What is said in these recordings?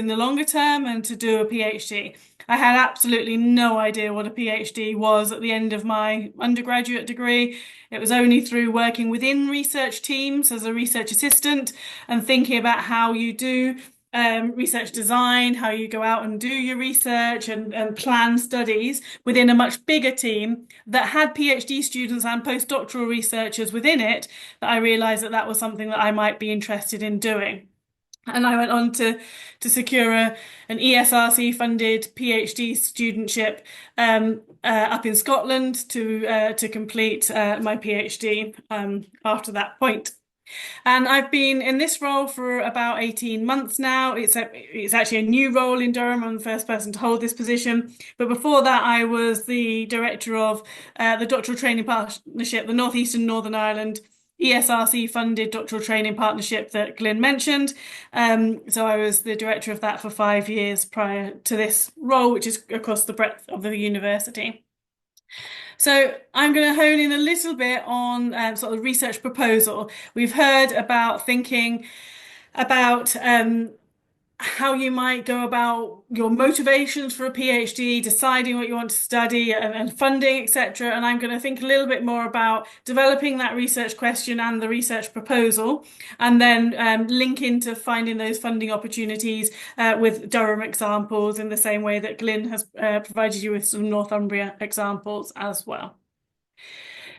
in the longer term and to do a PhD. I had absolutely no idea what a PhD was at the end of my undergraduate degree. It was only through working within research teams as a research assistant and thinking about how you do research design, how you go out and do your research and plan studies within a much bigger team that had PhD students and postdoctoral researchers within it, that I realized that that was something that I might be interested in doing. And I went on to secure an ESRC funded PhD studentship up in Scotland to complete my PhD after that point. And I've been in this role for about 18 months now. It's actually a new role in Durham. I'm the first person to hold this position. But before that, I was the director of the Doctoral Training Partnership, the North East and Northern Ireland ESRC funded doctoral training partnership that Glyn mentioned. So I was the director of that for 5 years prior to this role, which is across the breadth of the university. So I'm going to hone in a little bit on sort of research proposal. We've heard about thinking about how you might go about your motivations for a PhD, deciding what you want to study and funding, etc. And I'm going to think a little bit more about developing that research question and the research proposal, and then link into finding those funding opportunities with Durham examples in the same way that Glyn has provided you with some Northumbria examples as well.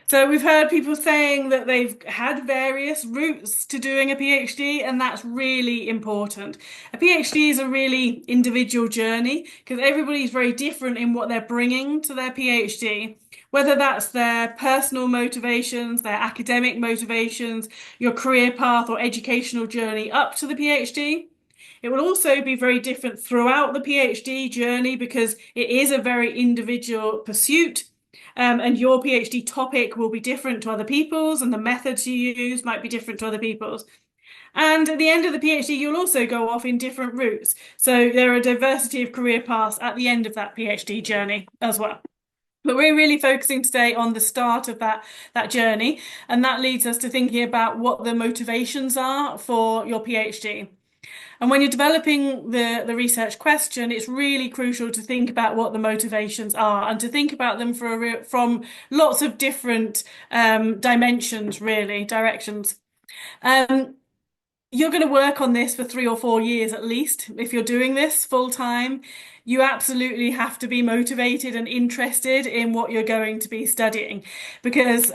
So we've heard people saying that they've had various routes to doing a PhD, and that's really important. A PhD is a really individual journey because everybody's very different in what they're bringing to their PhD, whether that's their personal motivations, their academic motivations, your career path or educational journey up to the PhD. It will also be very different throughout the PhD journey because it is a very individual pursuit. And your PhD topic will be different to other people's, and the methods you use might be different to other people's. And at the end of the PhD, you'll also go off in different routes. So there are a diversity of career paths at the end of that PhD journey as well. But we're really focusing today on the start of that journey, and that leads us to thinking about what the motivations are for your PhD. And when you're developing the research question, it's really crucial to think about what the motivations are and to think about them from lots of different dimensions, really, directions. You're going to work on this for 3 or 4 years at least. If you're doing this full time, you absolutely have to be motivated and interested in what you're going to be studying, because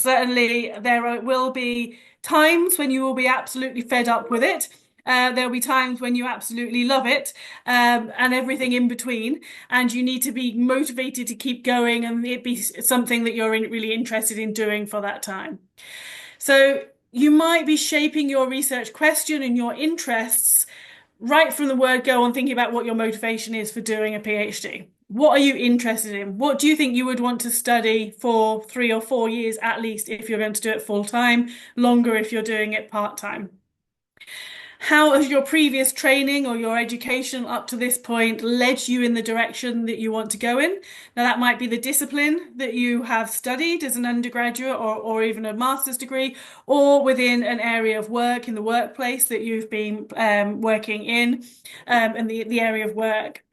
certainly there will be times when you will be absolutely fed up with it. There'll be times when you absolutely love it, and everything in between, and you need to be motivated to keep going and it be something that you're really interested in doing for that time. So you might be shaping your research question and your interests right from the word go on, thinking about what your motivation is for doing a PhD. What are you interested in? What do you think you would want to study for 3 or 4 years at least if you're going to do it full time, longer if you're doing it part time? How has your previous training or your education up to this point led you in the direction that you want to go in? Now, that might be the discipline that you have studied as an undergraduate or even a master's degree, or within an area of work in the workplace that you've been working in the area of work.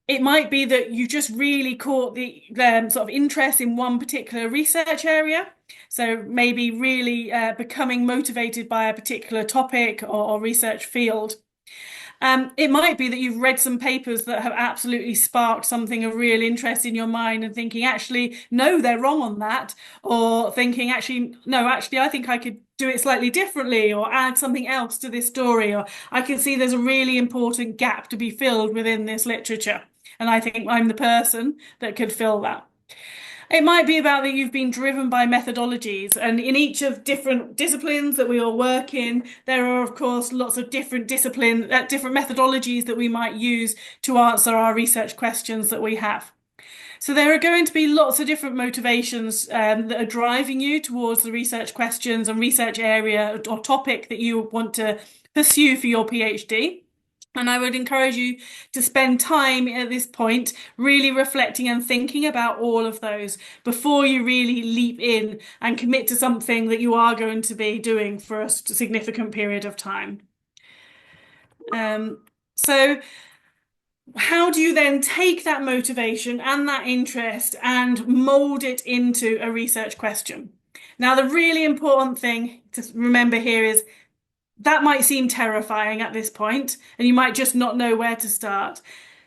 It might be that you just really caught the sort of interest in one particular research area. So maybe really becoming motivated by a particular topic or research field. It might be that you've read some papers that have absolutely sparked something of real interest in your mind and thinking, actually, no, they're wrong on that. Or thinking, actually, no, actually, I think I could do it slightly differently or add something else to this story. Or I can see there's a really important gap to be filled within this literature. And I think I'm the person that could fill that. It might be about that you've been driven by methodologies, and in each of different disciplines that we all work in, there are, of course, lots of different methodologies that we might use to answer our research questions that we have. So there are going to be lots of different motivations that are driving you towards the research questions and research area or topic that you want to pursue for your PhD. And I would encourage you to spend time at this point really reflecting and thinking about all of those before you really leap in and commit to something that you are going to be doing for a significant period of time. So how do you then take that motivation and that interest and mold it into a research question? Now, the really important thing to remember here is that might seem terrifying at this point, and you might just not know where to start.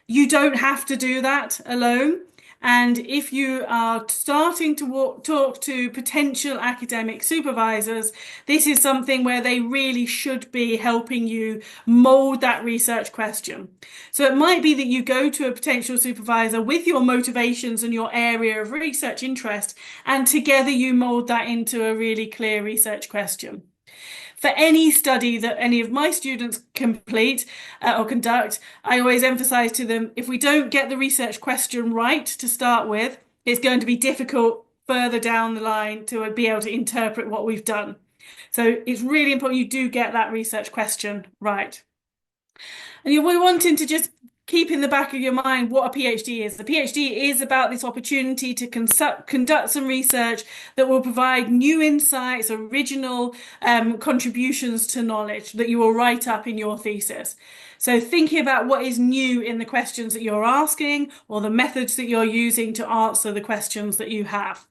You don't have to do that alone. And if you are starting to talk to potential academic supervisors, this is something where they really should be helping you mold that research question. So it might be that you go to a potential supervisor with your motivations and your area of research interest, and together you mold that into a really clear research question. For any study that any of my students complete or conduct, I always emphasize to them, if we don't get the research question right to start with, it's going to be difficult further down the line to be able to interpret what we've done. So it's really important you do get that research question right. And you're wanting to just keep in the back of your mind what a PhD is. The PhD is about this opportunity to conduct some research that will provide new insights, original contributions to knowledge that you will write up in your thesis. So thinking about what is new in the questions that you're asking or the methods that you're using to answer the questions that you have.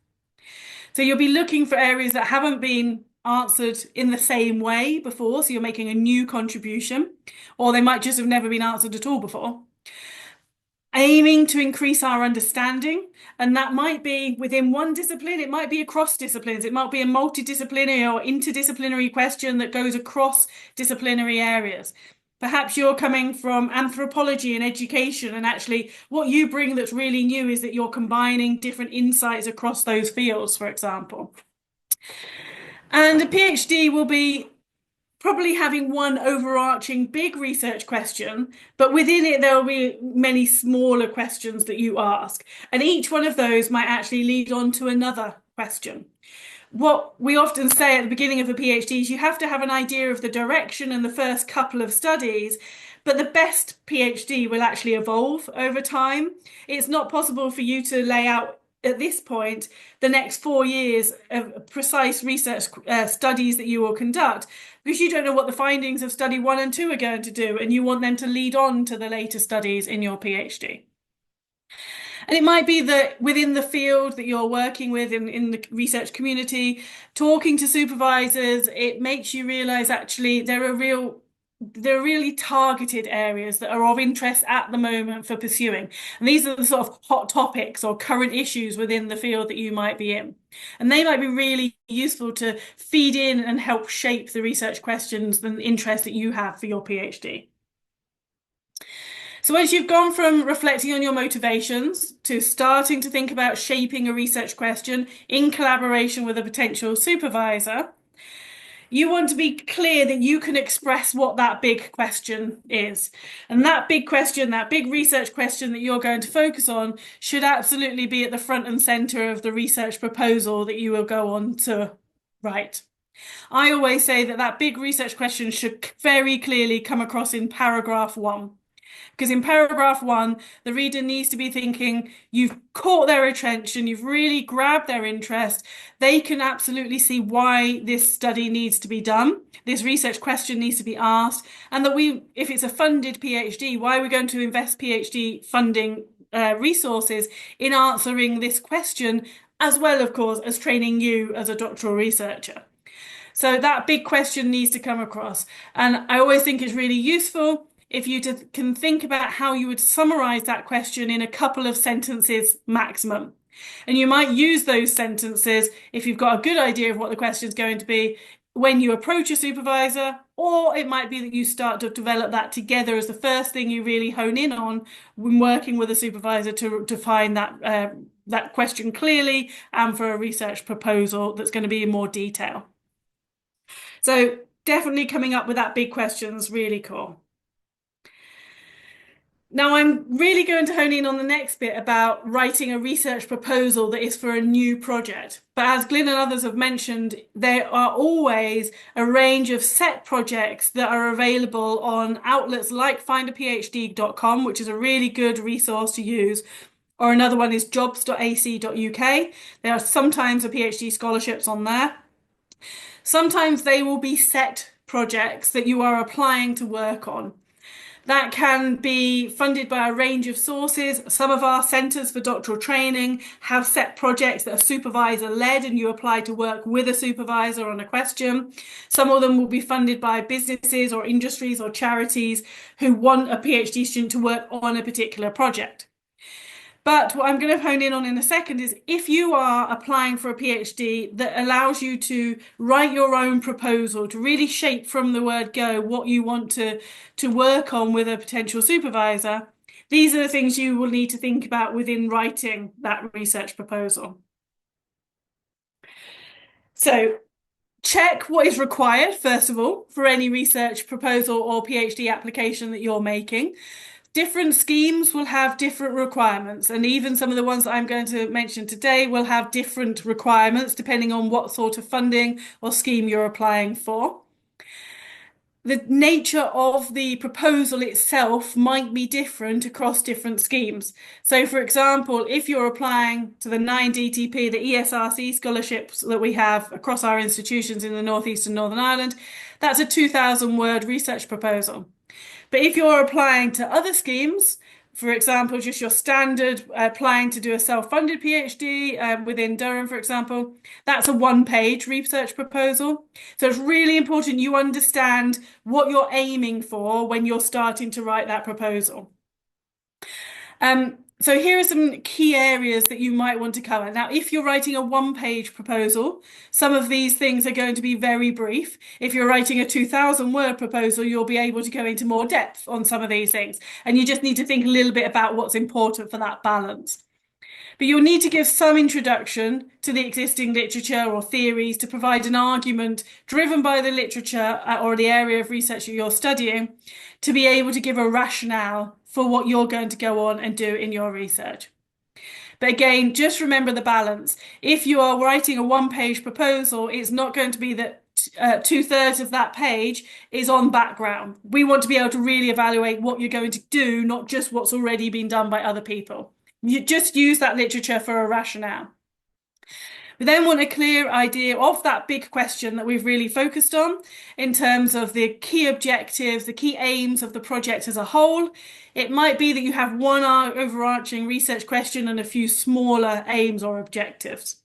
So you'll be looking for areas that haven't been answered in the same way before, so you're making a new contribution, or they might just have never been answered at all before. Aiming to increase our understanding, and that might be within one discipline, it might be across disciplines, it might be a multidisciplinary or interdisciplinary question that goes across disciplinary areas. Perhaps you're coming from anthropology and education, and actually what you bring that's really new is that you're combining different insights across those fields, for example. And a PhD will be probably having one overarching big research question, but within it there will be many smaller questions that you ask. And each one of those might actually lead on to another question. What we often say at the beginning of a PhD is you have to have an idea of the direction and the first couple of studies, but the best PhD will actually evolve over time. It's not possible for you to lay out at this point the next 4 years of precise research studies that you will conduct, because you don't know what the findings of study 1 and 2 are going to do, and you want them to lead on to the later studies in your PhD. And it might be that within the field that you're working with in the research community, talking to supervisors, it makes you realize actually there are really targeted areas that are of interest at the moment for pursuing. And these are the sort of hot topics or current issues within the field that you might be in. And they might be really useful to feed in and help shape the research questions and interest that you have for your PhD. So once you've gone from reflecting on your motivations to starting to think about shaping a research question in collaboration with a potential supervisor, you want to be clear that you can express what that big question is. And that big question, that big research question that you're going to focus on should absolutely be at the front and center of the research proposal that you will go on to write. I always say that that big research question should very clearly come across in paragraph 1. Because in paragraph 1, the reader needs to be thinking, you've caught their attention, you've really grabbed their interest. They can absolutely see why this study needs to be done. This research question needs to be asked. And that if it's a funded PhD, why are we going to invest PhD funding resources in answering this question, as well, of course, as training you as a doctoral researcher. So that big question needs to come across. And I always think it's really useful if you can think about how you would summarize that question in a couple of sentences maximum. And you might use those sentences if you've got a good idea of what the question is going to be when you approach a supervisor, or it might be that you start to develop that together as the first thing you really hone in on when working with a supervisor to define that question clearly and for a research proposal that's going to be in more detail. So definitely coming up with that big question is really cool. Now I'm really going to hone in on the next bit about writing a research proposal that is for a new project. But as Glyn and others have mentioned, there are always a range of set projects that are available on outlets like findaphd.com, which is a really good resource to use. Or another one is jobs.ac.uk. There are sometimes a PhD scholarships on there. Sometimes they will be set projects that you are applying to work on. That can be funded by a range of sources. Some of our centres for doctoral training have set projects that are supervisor led and you apply to work with a supervisor on a question. Some of them will be funded by businesses or industries or charities who want a PhD student to work on a particular project. But what I'm going to hone in on in a second is if you are applying for a PhD that allows you to write your own proposal, to really shape from the word go what you want to work on with a potential supervisor, these are the things you will need to think about within writing that research proposal. So check what is required, first of all, for any research proposal or PhD application that you're making. Different schemes will have different requirements, and even some of the ones that I'm going to mention today will have different requirements depending on what sort of funding or scheme you're applying for. The nature of the proposal itself might be different across different schemes. So, for example, if you're applying to the 9DTP, the ESRC scholarships that we have across our institutions in the North East and Northern Ireland, that's a 2,000 word research proposal. But if you're applying to other schemes, for example, just your standard applying to do a self-funded PhD within Durham, for example, that's a one-page research proposal. So it's really important you understand what you're aiming for when you're starting to write that proposal. So here are some key areas that you might want to cover. Now, if you're writing a one-page proposal, some of these things are going to be very brief. If you're writing a 2,000 word proposal, you'll be able to go into more depth on some of these things. And you just need to think a little bit about what's important for that balance. But you'll need to give some introduction to the existing literature or theories to provide an argument driven by the literature or the area of research that you're studying to be able to give a rationale for what you're going to go on and do in your research. But again, just remember the balance. If you are writing a one-page proposal, it's not going to be that 2/3 of that page is on background. We want to be able to really evaluate what you're going to do, not just what's already been done by other people. You just use that literature for a rationale. We then want a clear idea of that big question that we've really focused on in terms of the key objectives, the key aims of the project as a whole. It might be that you have one overarching research question and a few smaller aims or objectives.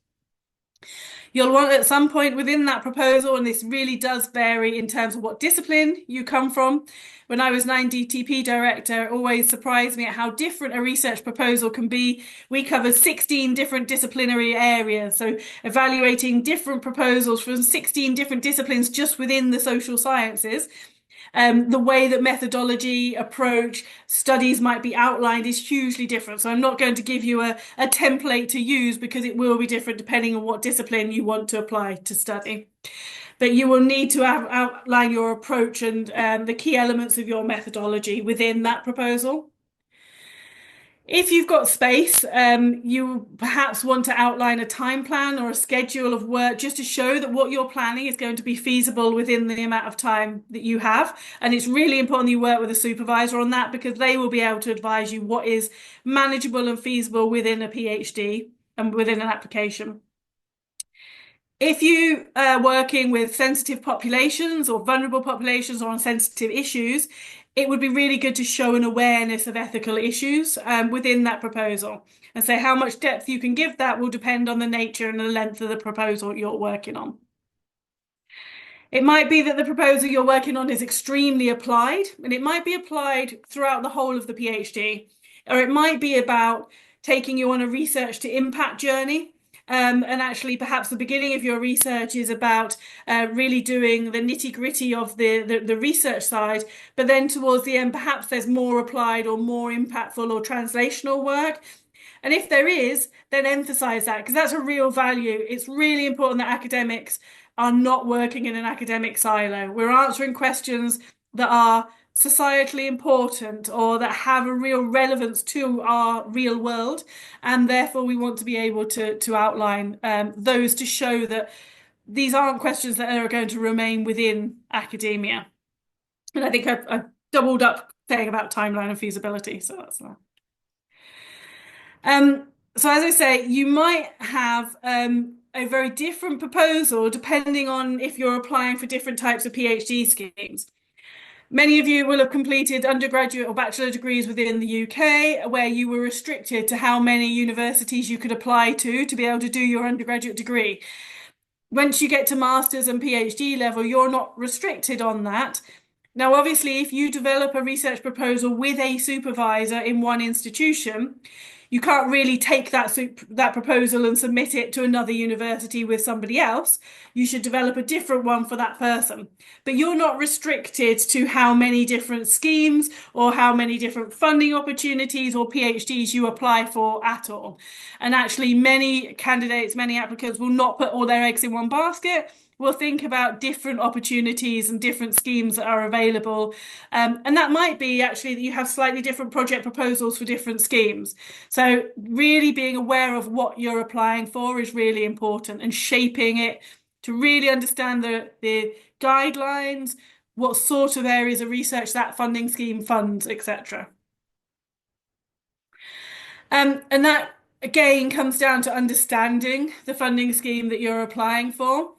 You'll want at some point within that proposal, and this really does vary in terms of what discipline you come from. When I was 9DTP director, it always surprised me at how different a research proposal can be. We covered 16 different disciplinary areas, so evaluating different proposals from 16 different disciplines just within the social sciences. The way that methodology, approach, studies might be outlined is hugely different. So I'm not going to give you a template to use because it will be different depending on what discipline you want to apply to study. But you will need to outline your approach and the key elements of your methodology within that proposal. If you've got space, you perhaps want to outline a time plan or a schedule of work just to show that what you're planning is going to be feasible within the amount of time that you have. And it's really important you work with a supervisor on that because they will be able to advise you what is manageable and feasible within a PhD and within an application. If you are working with sensitive populations or vulnerable populations or on sensitive issues, it would be really good to show an awareness of ethical issues within that proposal. And so how much depth you can give that will depend on the nature and the length of the proposal you're working on. It might be that the proposal you're working on is extremely applied, and it might be applied throughout the whole of the PhD, or it might be about taking you on a research to impact journey. And actually, perhaps the beginning of your research is about really doing the nitty-gritty of the research side, but then towards the end, perhaps there's more applied or more impactful or translational work. And if there is, then emphasize that because that's a real value. It's really important that academics are not working in an academic silo. We're answering questions that are societally important or that have a real relevance to our real world, and therefore we want to be able to outline those to show that these aren't questions that are going to remain within academia. And I think I've doubled up saying about timeline and feasibility, so that's that. So as I say, you might have a very different proposal depending on if you're applying for different types of PhD schemes. Many of you will have completed undergraduate or bachelor degrees within the UK, where you were restricted to how many universities you could apply to be able to do your undergraduate degree. Once you get to master's and PhD level, you're not restricted on that. Now, obviously, if you develop a research proposal with a supervisor in one institution, you can't really take that proposal and submit it to another university with somebody else. You should develop a different one for that person. But you're not restricted to how many different schemes or how many different funding opportunities or PhDs you apply for at all. And actually, many candidates, many applicants will not put all their eggs in one basket. We'll think about different opportunities and different schemes that are available. And that might be actually that you have slightly different project proposals for different schemes. So really being aware of what you're applying for is really important, and shaping it to really understand the guidelines, what sort of areas of research that funding scheme funds, etc. And that again comes down to understanding the funding scheme that you're applying for.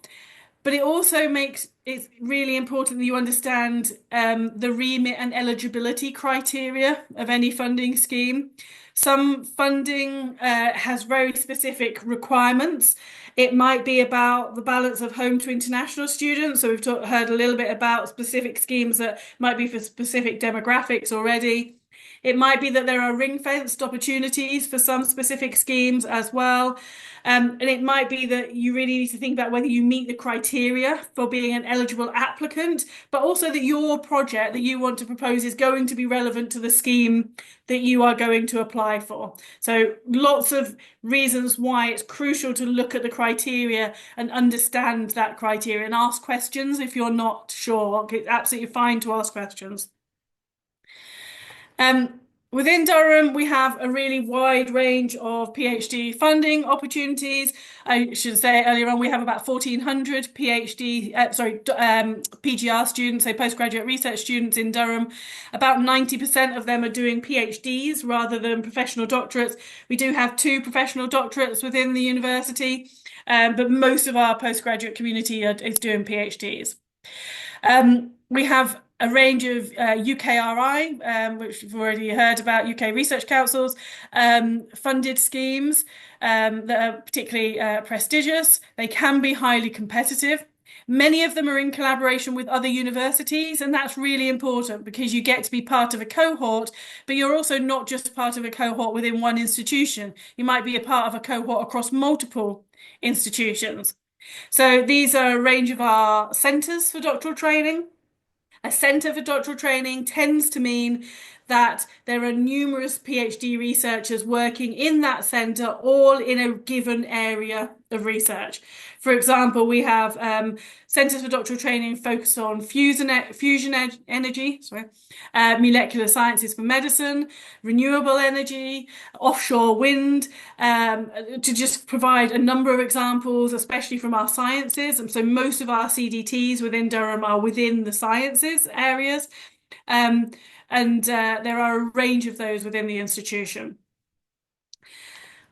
But it also makes it really important that you understand the remit and eligibility criteria of any funding scheme. Some funding has very specific requirements. It might be about the balance of home to international students. So we've heard a little bit about specific schemes that might be for specific demographics already. It might be that there are ring-fenced opportunities for some specific schemes as well. And it might be that you really need to think about whether you meet the criteria for being an eligible applicant, but also that your project that you want to propose is going to be relevant to the scheme that you are going to apply for. So lots of reasons why it's crucial to look at the criteria and understand that criteria and ask questions if you're not sure. It's absolutely fine to ask questions. Within Durham, we have a really wide range of PhD funding opportunities. I should say earlier on, we have about 1,400 PGR students, so postgraduate research students in Durham. About 90% of them are doing PhDs rather than professional doctorates. We do have 2 professional doctorates within the university, but most of our postgraduate community is doing PhDs. We have a range of UKRI, which you've already heard about, UK Research Councils, funded schemes that are particularly prestigious. They can be highly competitive. Many of them are in collaboration with other universities, and that's really important because you get to be part of a cohort, but you're also not just part of a cohort within one institution. You might be a part of a cohort across multiple institutions. So these are a range of our centres for doctoral training. A centre for doctoral training tends to mean that there are numerous PhD researchers working in that centre, all in a given area of research. For example, we have centres for doctoral training focused on fusion energy, molecular sciences for medicine, renewable energy, offshore wind, to just provide a number of examples, especially from our sciences. And so most of our CDTs within Durham are within the sciences areas. And there are a range of those within the institution.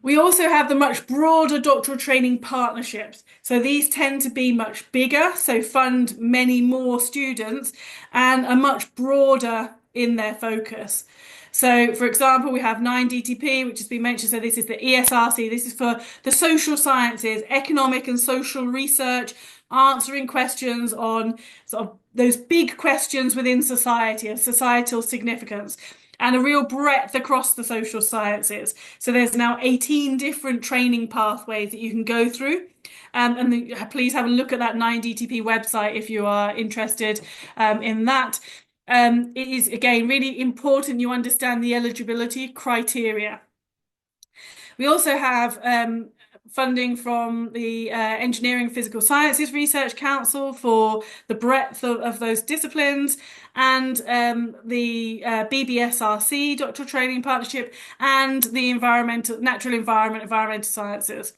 We also have the much broader doctoral training partnerships. So these tend to be much bigger, so fund many more students and are much broader in their focus. So, for example, we have 9DTP, which has been mentioned. So this is the ESRC. This is for the social sciences, economic and social research, answering questions on sort of those big questions within society of societal significance, and a real breadth across the social sciences. So there's now 18 different training pathways that you can go through. And please have a look at that 9DTP website if you are interested in that. It is, again, really important you understand the eligibility criteria. We also have funding from the Engineering Physical Sciences Research Council for the breadth of those disciplines, and the BBSRC Doctoral Training Partnership, and the Environmental Sciences.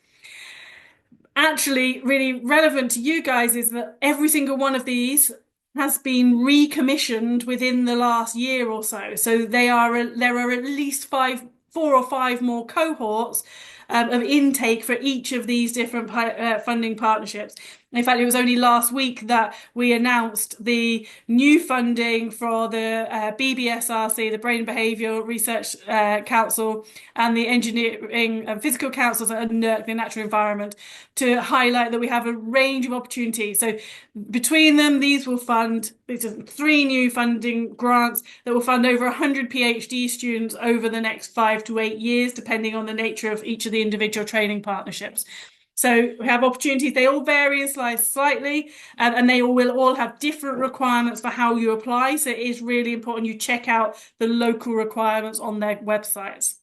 Actually, really relevant to you guys is that every single one of these has been recommissioned within the last year or so. So there are at least 4 or 5 more cohorts of intake for each of these different funding partnerships. In fact, it was only last week that we announced the new funding for the BBSRC, the Brain Behaviour Research Council, and the Engineering and Physical Councils at NERC, the Natural Environment, to highlight that we have a range of opportunities. So between them, these will fund, these are 3 new funding grants that will fund over 100 PhD students over the next 5 to 8 years, depending on the nature of each of the individual training partnerships. So we have opportunities, they all vary in size slightly, and they will all have different requirements for how you apply. So it is really important you check out the local requirements on their websites.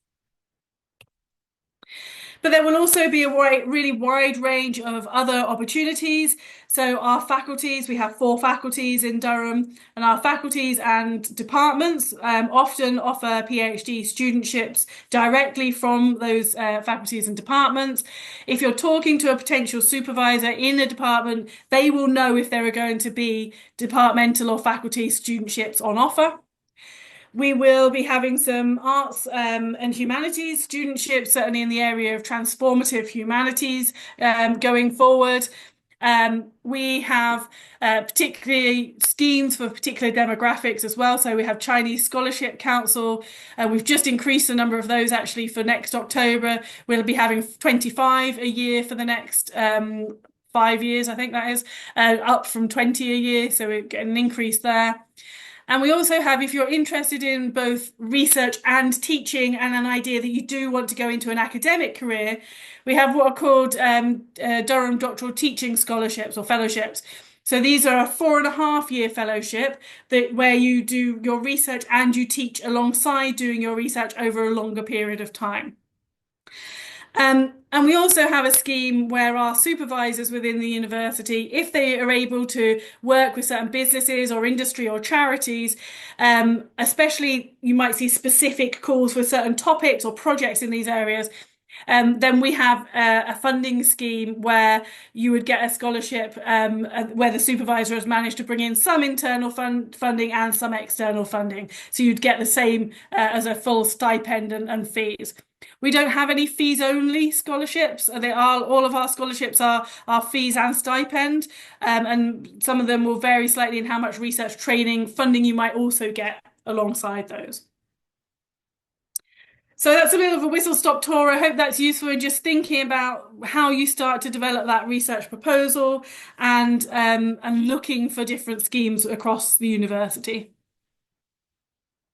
But there will also be a really wide range of other opportunities. So our faculties, we have 4 faculties in Durham, and our faculties and departments often offer PhD studentships directly from those faculties and departments. If you're talking to a potential supervisor in a department, they will know if there are going to be departmental or faculty studentships on offer. We will be having some arts and humanities studentships, certainly in the area of transformative humanities going forward. We have particularly schemes for particular demographics as well. So we have Chinese Scholarship Council. We've just increased the number of those actually for next October. We'll be having 25 a year for the next 5 years, I think that is, up from 20 a year. So we get an increase there. And we also have, if you're interested in both research and teaching and an idea that you do want to go into an academic career, we have what are called Durham Doctoral Teaching Scholarships or Fellowships. So these are a 4.5-year fellowship where you do your research and you teach alongside doing your research over a longer period of time. And we also have a scheme where our supervisors within the university, if they are able to work with certain businesses or industry or charities, especially you might see specific calls for certain topics or projects in these areas, then we have a funding scheme where you would get a scholarship where the supervisor has managed to bring in some internal funding and some external funding. So you'd get the same as a full stipend and fees. We don't have any fees-only scholarships. All of our scholarships are fees and stipend, and some of them will vary slightly in how much research training funding you might also get alongside those. So that's a bit of a whistle-stop tour. I hope that's useful in just thinking about how you start to develop that research proposal and looking for different schemes across the university.